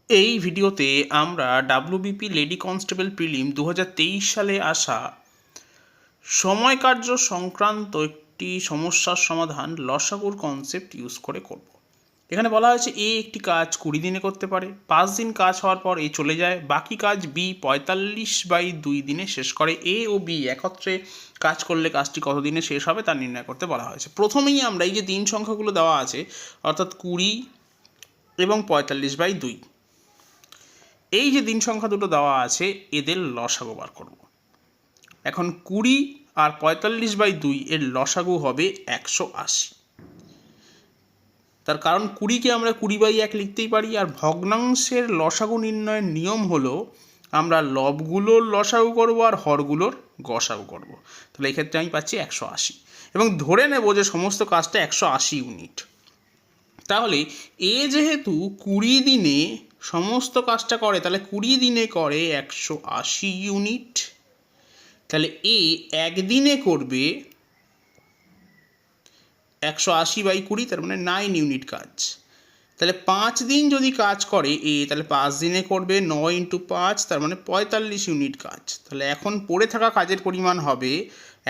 এই ভিডিওতে আমরা ডাব্লিউবিপি লেডি কনস্টেবল প্রিলিম 2023 সালে আসা সময় কার্য সংক্রান্ত একটি সমস্যার সমাধান লসাগুর কনসেপ্ট ইউজ করে করব। এখানে বলা হয়েছে এ একটি কাজ 20 দিনে করতে পারে, 5 দিন কাজ হওয়ার পর এ চলে যায়, বাকি কাজ বি 45/2 দিনে শেষ করে। এ ও বি একত্রে কাজ করলে কাজটি কত দিনে শেষ হবে তা নির্ণয় করতে বলা হয়েছে। প্রথমেই আমরা এই যে দিন সংখ্যাগুলো দেওয়া আছে অর্থাৎ 20 এবং 45/2, এই যে দিন সংখ্যা দুটো দেওয়া আছে এদের লসাগু বার করব। এখন 20 আর 45/2 এর লসাগু হবে 180। তার কারণ 20কে আমরা 20/1 লিখতেই পারি, আর ভগ্নাংশের লসাগু নির্ণয়ের নিয়ম হলো আমরা লবগুলোর লসাগু করব আর হরগুলোর গসাগু করব। তাহলে এই ক্ষেত্রে আমি পাচ্ছি 180 এবং ধরে নেব যে সমস্ত কাজটা 180 ইউনিট। তাহলে এ যেহেতু 20 দিনে সমস্ত কাজটা করে, তাহলে 20 দিনে করে 180 ইউনিট। তাহলে এ একদিনে করবে 180/20, তার মানে 9 ইউনিট কাজ। তাহলে 5 দিন যদি কাজ করে এ, তাহলে 5 দিনে করবে 9 × 5, তার মানে 45 ইউনিট কাজ। তাহলে এখন পড়ে থাকা কাজের পরিমাণ হবে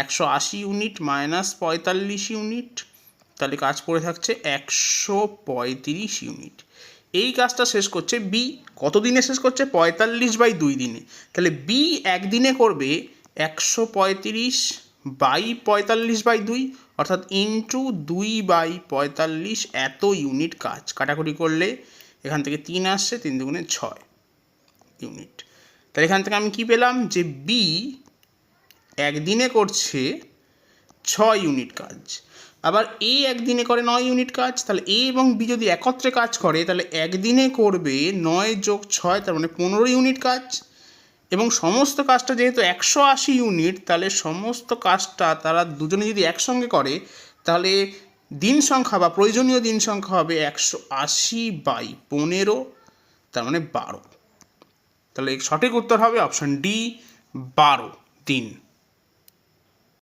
180 ইউনিট মাইনাস 45 ইউনিট, তাহলে কাজ পড়ে থাকছে 135 ইউনিট। এই কাজটা শেষ করছে বি। কত দিনে শেষ করছে? 45/2 দিনে। তাহলে বি একদিনে করবে 135/45/2, অর্থাৎ ইন্টু 2/45 এত ইউনিট কাজ। কাটাকুটি করলে এখান থেকে 3 আসছে, 3 দুগুণে 6 ইউনিট। তাহলে এখান থেকে আমি কি পেলাম? যে বি একদিনে করছে 6 ইউনিট কাজ। আবার এ একদিনে করে 9 ইউনিট কাজ। তাহলে এ এবং বি যদি একত্রে কাজ করে তাহলে একদিনে করবে 9 + 6, তার মানে 15 ইউনিট কাজ। এবং সমস্ত কাজটা যেহেতু 180 ইউনিট, তাহলে সমস্ত কাজটা তারা দুজনে যদি একসঙ্গে করে তাহলে দিন সংখ্যা বা প্রয়োজনীয় দিন সংখ্যা হবে 180/15, তার মানে 12। তাহলে সঠিক উত্তর হবে অপশান ডি, 12 দিন।